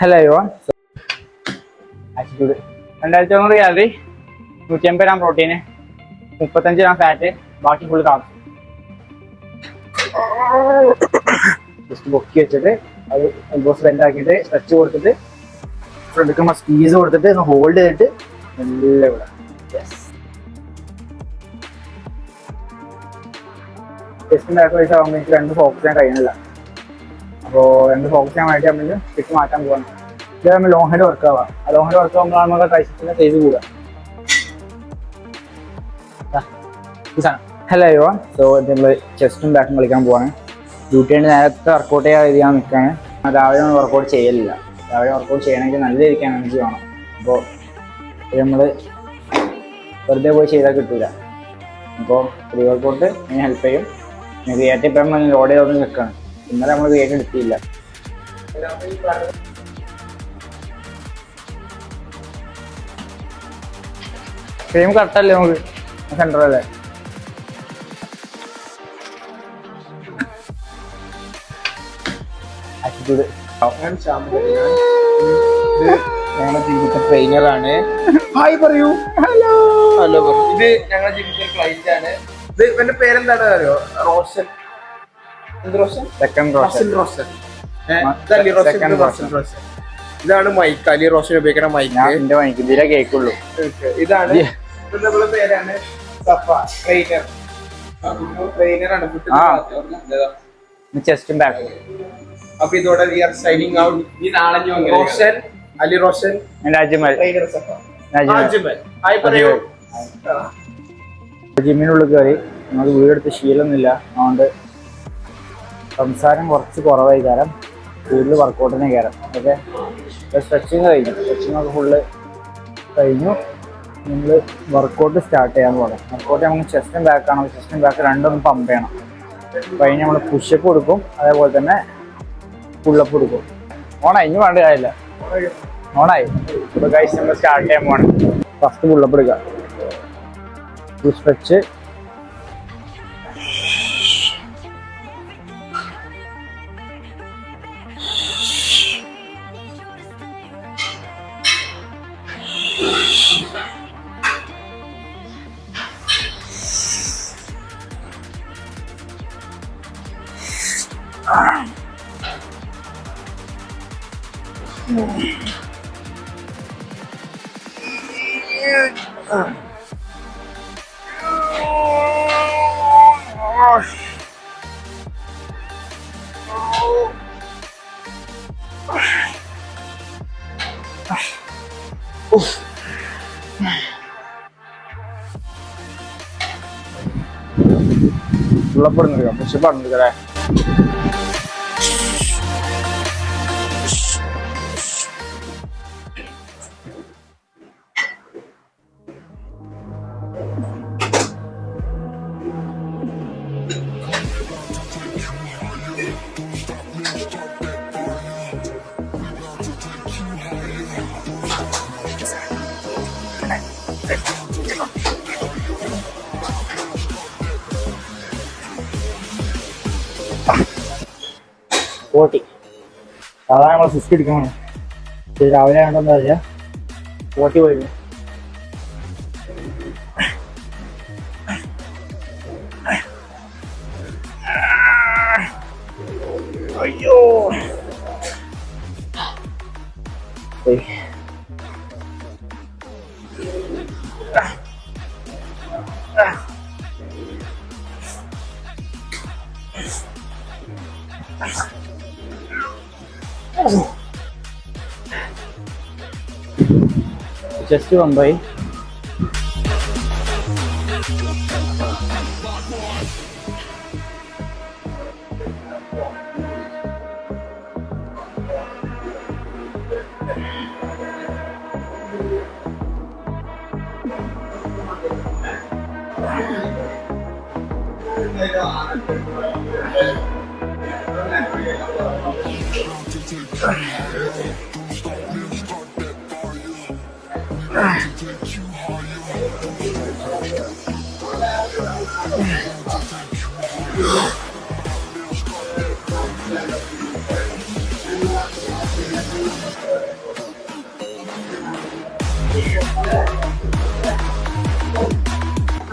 Hello everyone. Attitude 2400 calorie, 150 gram protein, 35 gram fat, ബാക്കി full carbs. Just പൊക്കി വെച്ചിട്ട് അത് എൽബോസ് ബെൻഡ് ആക്കിയിട്ട് സ്ട്രെച്ച് കൊടുത്തിട്ട് എടുക്കുമ്പോൾ സ്ക്വീസ് കൊടുത്തിട്ട് ഒന്ന് ഹോൾഡ് ചെയ്തിട്ട് നല്ല ഇവിടെ ടെസ്റ്റിൻ്റെ വയസ്സ് ആകുമ്പോൾ എനിക്ക് രണ്ട് ഫോക്കസ് ചെയ്യാൻ കഴിയുന്നില്ല. അപ്പോൾ രണ്ട് ഫോക്കസ് ചെയ്യാൻ വേണ്ടി നമ്മൾ സ്റ്റിക്ക് മാറ്റാൻ പോകണം. ഇത് നമ്മൾ ലോങ് ഹെഡ് വർക്ക് ആവാം. ആ ലോങ് ഹെഡ് വർക്ക് ആകുമ്പോഴാണ് നമുക്ക് കഴിച്ചിട്ട് സൈസ് കൂടുക. Hello everyone. സോ നമ്മൾ ചെസ്റ്റും ബാക്കും കളിക്കാൻ പോവാണ്. ഡ്യൂട്ടിയുടെ നേരത്തെ വർക്കൗട്ട് ചെയ്യാൻ നിൽക്കുകയാണ്. രാവിലെ നമ്മൾ വർക്കൗട്ട് ചെയ്യലില്ല. രാവിലെ വർക്കൗട്ട് ചെയ്യണമെങ്കിൽ നല്ല രീതിക്ക് എനർജി വേണം. അപ്പോൾ നമ്മൾ വെറുതെ പോയി ചെയ്താൽ കിട്ടില്ല. അപ്പോൾ പ്രീ വർക്കൗട്ട് അതിന് ഹെൽപ്പ് ചെയ്യും. ക്രിയേറ്റ് ഇപ്പം നമ്മൾ ലോഡ് ചെയ്തോണ്ട് നിൽക്കുകയാണ്. ഇന്നലെ നമ്മൾ ക്രിയേറ്റ് എടുത്തില്ല. ഫ്രെയിം കറക്റ്റല്ലേ നമുക്ക് സെൻറ്ററല്ലേ? ഞങ്ങളുടെ ജീവിതത്തെ ട്രെയിനറാണ്. ഹായ് പറയൂ. ഹലോ ഹലോ പറയൂ. ഇത് ഞങ്ങളുടെ ജീവിതത്തെ ക്ലൈന്റ് ആണ്. ഇത് ഇവന്റെ പേരെന്താണ് അറിയോ? റോഷൻ. എന്ത് റോഷൻ? റോഷൻ. ഇതാണ് മൈക്ക്. അലി റോഷൻ ഉപയോഗിക്കുന്ന മൈക്ക്. ഇതിലെ കേക്കുള്ളൂ. ഇതാണ് നമ്മളെ പേരാണ് സഫ. ട്രെയിനർ. ട്രെയിനറാണ്. ചെസ്റ്റും ബാക്കും. അപ്പൊ ഇതോടെ we are signing out. Roshan, Ali Roshan, രാജ്യമൽ. ഹായ് പറയൂ. ജിമ്മിനുള്ളിൽ കയറി നമുക്ക് വീടെടുത്ത് ശീലമൊന്നുമില്ല. അതുകൊണ്ട് സംസാരം കുറച്ച് കുറവായി കാരണം കൂടുതൽ വർക്കൗട്ടിനെ കയറാം. ഓക്കെ, സ്ട്രെച്ചിങ് കഴിഞ്ഞു. സ്ട്രെച്ചിങ് ഒക്കെ ഫുള്ള് കഴിഞ്ഞു. നമ്മൾ വർക്കൗട്ട് സ്റ്റാർട്ട് ചെയ്യാൻ പോകണം. വർക്കൗട്ട് നമുക്ക് ചെസ്റ്റും ബാക്കാണോ, ചെസ്റ്റും ബാക്ക് രണ്ടൊന്നും പമ്പ് ചെയ്യണം. അപ്പോൾ അതിന് നമ്മൾ പുഷപ്പ് കൊടുക്കും, അതേപോലെ തന്നെ പുള്ളപ്പ് കൊടുക്കും. ഓണായി, ഇനി വേണ്ട കാര്യമില്ല. ഓണായി. ഇപ്പോൾ ഗൈസ് നമ്മൾ സ്റ്റാർട്ട് ചെയ്യാൻ പോകണം. ഫസ്റ്റ് പുള്ളപ്പ് എടുക്കുക. Full stretch. പുള്ളപ്പെടുന്നില്ല, പുഷപ്പാടുന്നില്ലേ? ഫോർട്ടി സാധാരണ നമ്മൾ 50 എടുക്കണം. ഇത് രാവിലെ ആണെന്ന് പറയാ 40 പോയി. അയ്യോ, ജസ്റ്റ് വമ്പായി.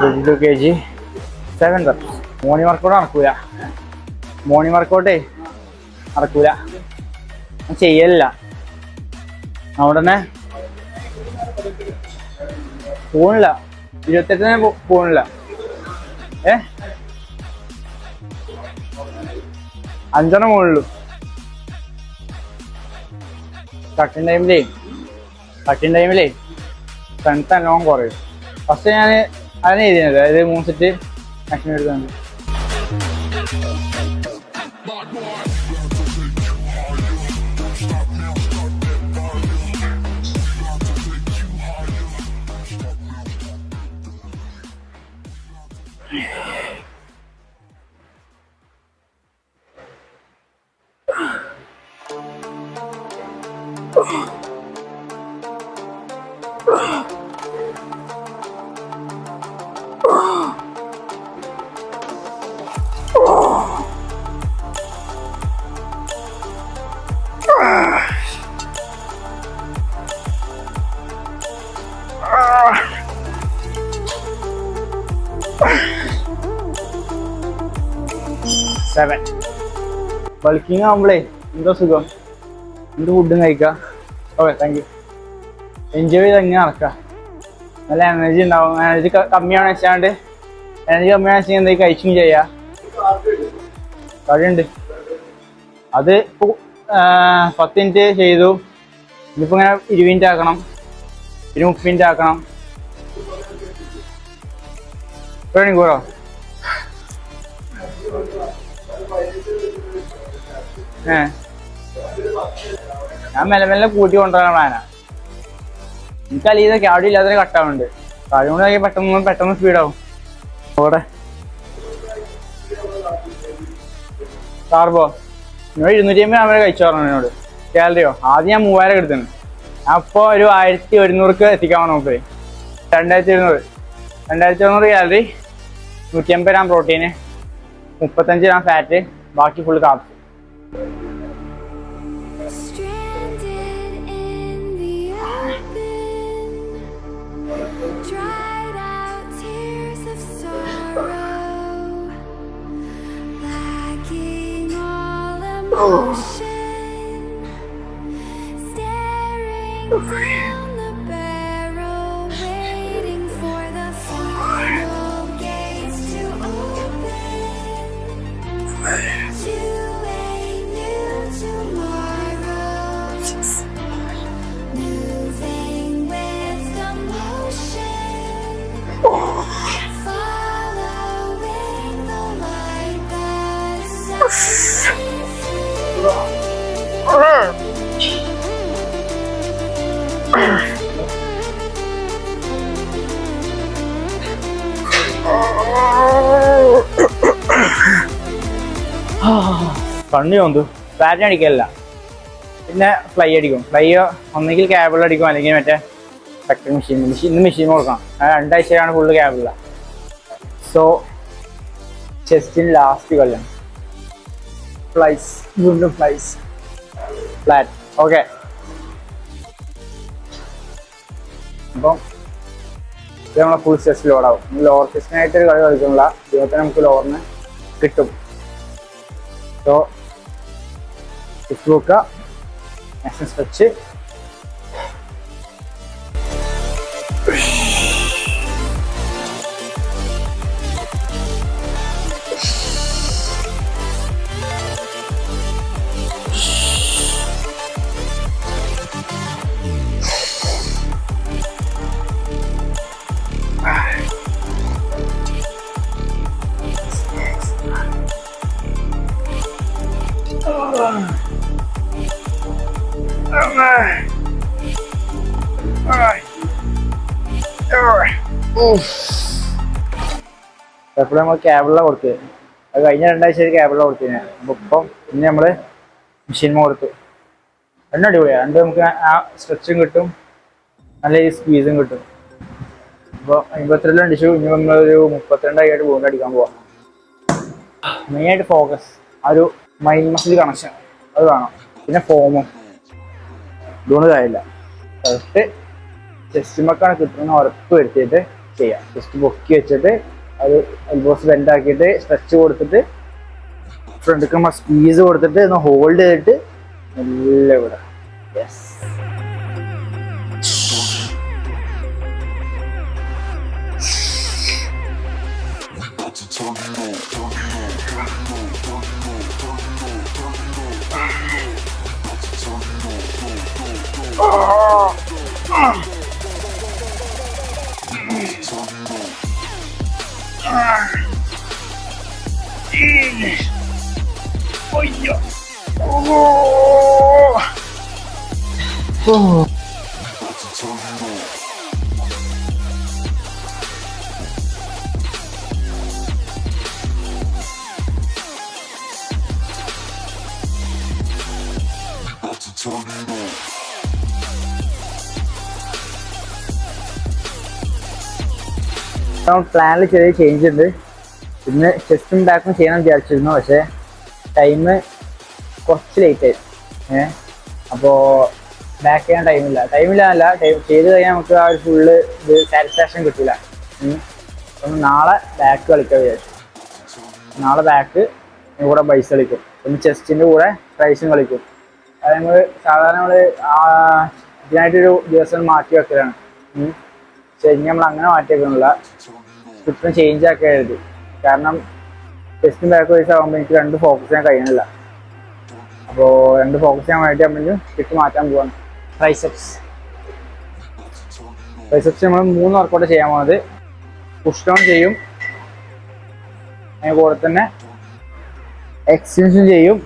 22 kg 7 reps. മോർണിംഗ് വർക്കൗട്ട് നടക്കൂല. മോർണിംഗ് വർക്കൗട്ടേ നടക്കൂല, ചെയ്യലില്ല. അവിടെ തന്നെ പോണില്ല, 28 പോണില്ല. 5 മുകളിലും കട്ടിങ് ടൈമിലേ സ്ട്രെങ്ത് നല്ലോണം കുറയും. ഫസ്റ്റ് ഞാൻ അതിനെ എഴുതിയത്, അതായത് 3 സെറ്റ് മാക്സിമം എടുക്കുന്നുണ്ട്. ബൾക്കിങ് ആകുമ്പോഴേ എന്തോ സുഖം, എന്ത് ഫുഡും കഴിക്കാം. Okay, thank you. എൻജോയ് ചെയ്ത് എങ്ങനെ നടക്കാം. നല്ല എനർജി ഉണ്ടാവും. എനർജി കമ്മിയാണ് വെച്ചാണ്ട് എന്തെങ്കിലും കഴിച്ചും ചെയ്യാം. കഴിയുണ്ട് അത് ഇപ്പോൾ 10 മിനിറ്റ് ചെയ്തു. ഇതിപ്പോൾ ഇങ്ങനെ 20 മിനിറ്റ് ആക്കണം, 30 മിനിറ്റ് ആക്കണം. മണിക്കൂറോ? ഞാൻ മെല്ലെ കൂട്ടി കൊണ്ടുവരാൻ പ്ലാനാ. എനിക്ക് അലീത ക്യാഡ് ഇല്ലാതെ കട്ടാവുന്നുണ്ട്. കഴിയുകൊണ്ട് പെട്ടെന്ന് സ്പീഡാവും. അവിടെ കാർബോ 250 അവരെ കഴിച്ചു പറഞ്ഞു എന്നോട്. കാലറിയോ ആദ്യം ഞാൻ 3000 എടുത്തത്. അപ്പോൾ ഒരു 1100 എത്തിക്കാൻ നോക്ക്. 2200 calorie, 150 gram protein, 35 gram fat, ബാക്കി full carbs. Down the barrel, waiting for the final gates to open to a new tomorrow. Moving with the motion, following the light that sets me free. കണ്ണു തോന്നു. Fat അടിക്കല്ല, പിന്നെ fly അടിക്കും. Fly ഒന്നെങ്കിൽ cable അടിക്കും, അല്ലെങ്കിൽ മറ്റേ factory ഇന്ന് machine കൊടുക്കണം. 2 ആഴ്ചയാണ് ഫുള്ള് ക്യാബിളില്ല. സോ ചെസ്റ്റിന് ലാസ്റ്റ് കൊല്ലം ഫ്ലൈസ്, വീണ്ടും ഫ്ലൈസ്, ഫ്ലാറ്റ്. ഓക്കെ, അപ്പം ഇത് നമ്മളെ ഫുൾ ചെസ്റ്റ് ലോഡാവും. ലോവർ ചെസ്റ്റിനായിട്ട് ഒരു കളി കളിക്കുന്നില്ല, ജീവിതത്തിൽ നമുക്ക് ലോവറിന് കിട്ടും. സോ ചെസ്റ്റ് നോക്കുക, മാക്സിമം സ്ട്രെച്ച്. എപ്പോഴും നമ്മൾ ക്യാബിളിലാണ് കൊടുത്തത്. അത് കഴിഞ്ഞ 2 ആഴ്ച ക്യാബിളിലാണ് കൊടുത്തത്. അപ്പോൾ ഇപ്പം ഇന്ന് നമ്മൾ മെഷീൻ കൊടുത്തു. രണ്ടും അടിപൊളിയാണ്. നമുക്ക് ആ സ്ട്രെച്ചും കിട്ടും, നല്ല ഈ സ്ക്വീസും കിട്ടും. അപ്പോൾ 52 അടിച്ചു. ഇനി നമ്മളൊരു 32 ആയിട്ട് ബോണ്ട് അടിക്കാൻ പോവാം. മെയിനായിട്ട് ഫോക്കസ്, ആ ഒരു മൈൻഡ് മസിൽ കണക്ഷൻ അത് വേണം. പിന്നെ ഫോമും ഇതുകൊണ്ട് കാര്യമില്ല. ഫസ്റ്റ് ചെസ്റ്റുമൊക്കെയാണ് കിട്ടുന്ന ഉറപ്പ് വരുത്തിയിട്ട് ചെയ്യാം. ചെസ്റ്റ് പൊക്കി വെച്ചിട്ട് അത് എൽബോസ് ബെൻഡ് ആക്കിയിട്ട് സ്ട്രെച്ച് കൊടുത്തിട്ട് ഫ്രണ്ടിക്ക് സ്ക്വീസ് കൊടുത്തിട്ട് ഒന്ന് ഹോൾഡ് ചെയ്തിട്ട് നല്ല ഇവിടെ. യെസ്. പ്ലാനിൽ ചെറിയ ചേഞ്ച് ഉണ്ട്. ഇന്ന് ചെസ്റ്റും ബാക്കും ചെയ്യാൻ വിചാരിച്ചിരുന്നു, പക്ഷേ ടൈം കുറച്ച് ലേറ്റ് ആയി. അപ്പോൾ ബാക്ക് ചെയ്യാൻ ടൈമില്ല എന്നല്ല, ചെയ്ത് കഴിഞ്ഞാൽ നമുക്ക് ആ ഒരു ഫുള്ള് ഇത് സാറ്റിസ്ഫാക്ഷൻ കിട്ടില്ല. അപ്പം നാളെ ബാക്ക് കളിക്കാൻ വിചാരിച്ചു. നാളെ ബാക്ക് കൂടെ ബൈസ് കളിക്കും, ഒന്ന് ചെസ്റ്റിൻ്റെ കൂടെ ട്രൈസും കളിക്കും. അത് നമ്മൾ സാധാരണ നമ്മൾ ഇതിനായിട്ടൊരു ദിവസം മാറ്റി വെക്കലാണ്. പക്ഷെ ഇനി നമ്മൾ അങ്ങനെ മാറ്റി വെക്കുന്നില്ല, സ്ക്രിപ്റ്റും ചേഞ്ച് ആക്കി എഴുതി. കാരണം ചെസ്റ്റും ബാക്ക് വൈസ് ആകുമ്പോൾ എനിക്ക് രണ്ട് ഫോക്കസ് ചെയ്യാൻ കഴിയുന്നില്ല. അപ്പോൾ രണ്ട് ഫോക്കസ് ചെയ്യാൻ വേണ്ടി നമ്മൾ സ്ക്രിപ്റ്റ് മാറ്റാൻ പോവാണ്. ട്രൈസെപ്സ് നമ്മൾ 3 വർക്കൗട്ട് ചെയ്യാൻ പോകുന്നത്. പുഷ് ഡൗൺ ചെയ്യും, അതിന് കൂടെ തന്നെ എക്സ്റ്റൻഷൻ ചെയ്യും,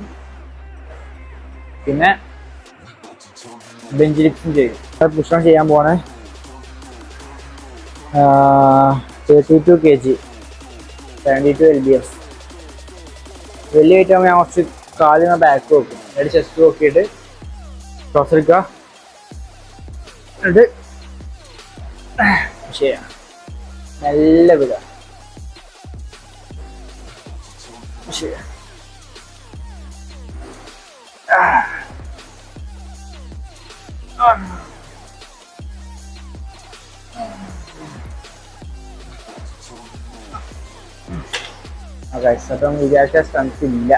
പിന്നെ ബെഞ്ച് ലിഫ്റ്റും ചെയ്യും. പുഷ് ഡൗൺ ചെയ്യാൻ പോവാണ് 32 kg 72 lbs. വലിയ ഐറ്റം ഞാൻ കുറച്ച് കാലിന് ബാക്ക് വെക്കും, എന്നിട്ട് ചെസ്റ്റ് നോക്കിയിട്ട് ടോസ് എടുക്കുക, എന്നിട്ട് ചെയ്യാം. നല്ല വിധ ശരി. അപ്പം വിചാരിച്ച സ്ട്രെങ്ത് ഇല്ല.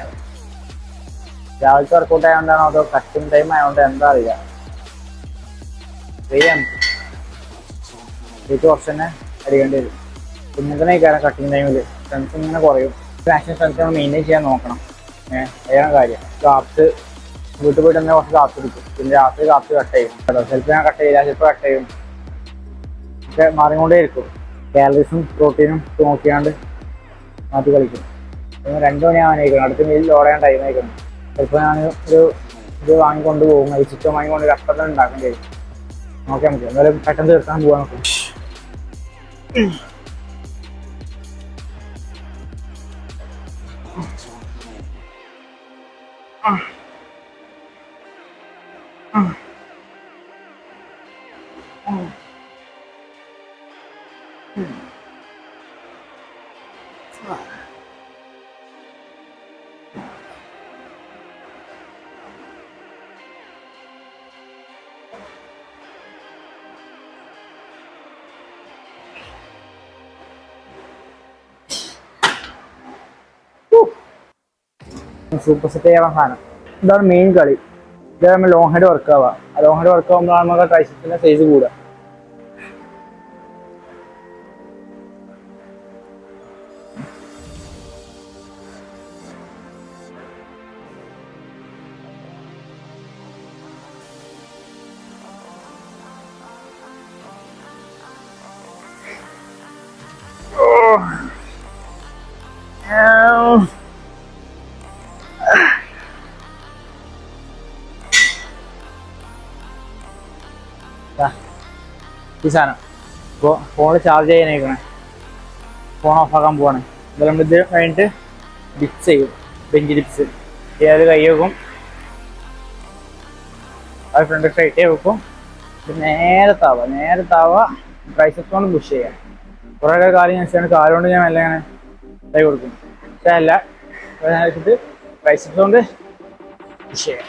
രാവിലത്തെ വർക്കൗട്ട് ആയതുകൊണ്ടാണോ അതോ കട്ടിങ് ടൈം ആയതുകൊണ്ട് എന്താ അറിയില്ല. കുറച്ച് തന്നെ അടിക്കേണ്ടി വരും. പിന്നെ തന്നെ കാരണം കട്ടിങ് ടൈമിൽ സ്ട്രെങ്ത് ഇങ്ങനെ കുറയും. മാക്സിമം സ്ട്രെങ്ത് നമ്മൾ മെയിൻറ്റെയിൻ ചെയ്യാൻ നോക്കണം. അതാണ് കാര്യം. കാപ്സ് വീട്ടിൽ പോയിട്ട് തന്നെ കുറച്ച് കാപ്സ് എടുക്കും, പിന്നെ രാത്രി കാപ്സ് കട്ട് ചെയ്യും കേട്ടോ. ചിലപ്പോൾ ഞാൻ കട്ട് ചെയ്യില്ല, ചിലപ്പോൾ കട്ട് ചെയ്യും. പക്ഷെ മാറിക്കൊണ്ടേ ഇരിക്കും. കാലറീസും പ്രോട്ടീനും നോക്കിയാണ്ട് മാറ്റി കളിക്കും. 2 മണിയാവാൻ ആയിരിക്കണം, അടുത്ത മീൽ ഓടാൻ ടൈം ആയിരിക്കണം. ചിലപ്പോൾ ഞാൻ ഒരു ഇത് വാങ്ങിക്കൊണ്ട് പോകും, അത് ചിക്കൻ വാങ്ങിക്കൊണ്ട് കട്ടൻ ഉണ്ടാക്കേണ്ടി വരും. നോക്കാൻ പറ്റും, എന്തായാലും പെട്ടെന്ന് തീർക്കാൻ പോകാൻ നോക്കും. സൂപ്പർ സെറ്റ് ചെയ്യാൻ സാധനം ഇതാണ് മെയിൻ കളി. ഇതാണ് നമ്മൾ ലോങ് ഹെഡ് വർക്ക് ആവുക. ആ ലോങ് ഹെഡ് വർക്ക് ആകുമ്പോഴാണ് നമുക്ക് ട്രൈസെപ്സിന്റെ സൈസ് കൂടുക. ഈ സാധനം ഇപ്പോൾ ഫോണിൽ ചാർജ് ചെയ്യാനായിക്കണേ, ഫോൺ ഓഫാക്കാൻ പോവാണ്. ഇതെല്ലാം നമ്മൾ ഇത് കഴിഞ്ഞിട്ട് ഡിപ്സ് ചെയ്യും, ബെഞ്ച് ഡിപ്സ്. ഏത് കൈ വെക്കും, അത് ഫ്രണ്ട് സ്ട്രൈറ്റേ വെക്കും. നേരെ താവുക ട്രൈസെപ്സ് കൊണ്ട് പുഷ് ചെയ്യാം. കുറേ കാലം ഞാൻ വെച്ചാൽ കാലുകൊണ്ട് ഞാൻ മെല്ലെ അങ്ങനെ കൈ കൊടുക്കും, പക്ഷേ അല്ല വെച്ചിട്ട് ട്രൈസെപ്സ് കൊണ്ട് പുഷ് ചെയ്യാം.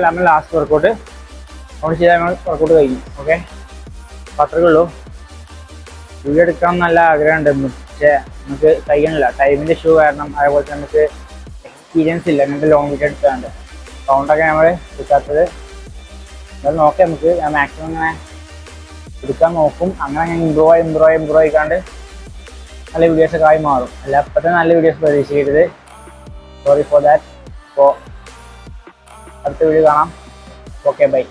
നമ്മൾ ലാസ്റ്റ് വർക്കൗട്ട് അതുകൊണ്ട് ചെയ്താൽ നമ്മൾ വർക്കൗട്ട് കഴിഞ്ഞു. ഓക്കെ, അത്രയേ ഉള്ളൂ. വീഡിയോ എടുക്കണം നല്ല ആഗ്രഹമുണ്ട്, പക്ഷേ നമുക്ക് കഴിയണില്ല. ടൈമിൻ്റെ ഇഷ്യൂ കാരണം, അതേപോലെ തന്നെ നമുക്ക് എക്സ്പീരിയൻസ് ഇല്ല അങ്ങനത്തെ ലോങ് വീഡിയോ എടുക്കാണ്ട്. സൗണ്ടൊക്കെ നമ്മൾ എടുക്കാത്തത്. എന്നാലും നോക്കാം നമുക്ക്. ഞാൻ മാക്സിമം ഇങ്ങനെ എടുക്കാൻ നോക്കും. അങ്ങനെ ഞാൻ ഇമ്പ്രൂവ് ആയിക്കാണ്ട് നല്ല വീഡിയോസൊക്കെ ആയി മാറും. അല്ല അപ്പോഴത്തെ നല്ല വീഡിയോസ് പ്രതീക്ഷിക്കരുത്. Sorry for that. അപ്പോൾ അടുത്ത വീഡിയോ കാണാം. Okay, by.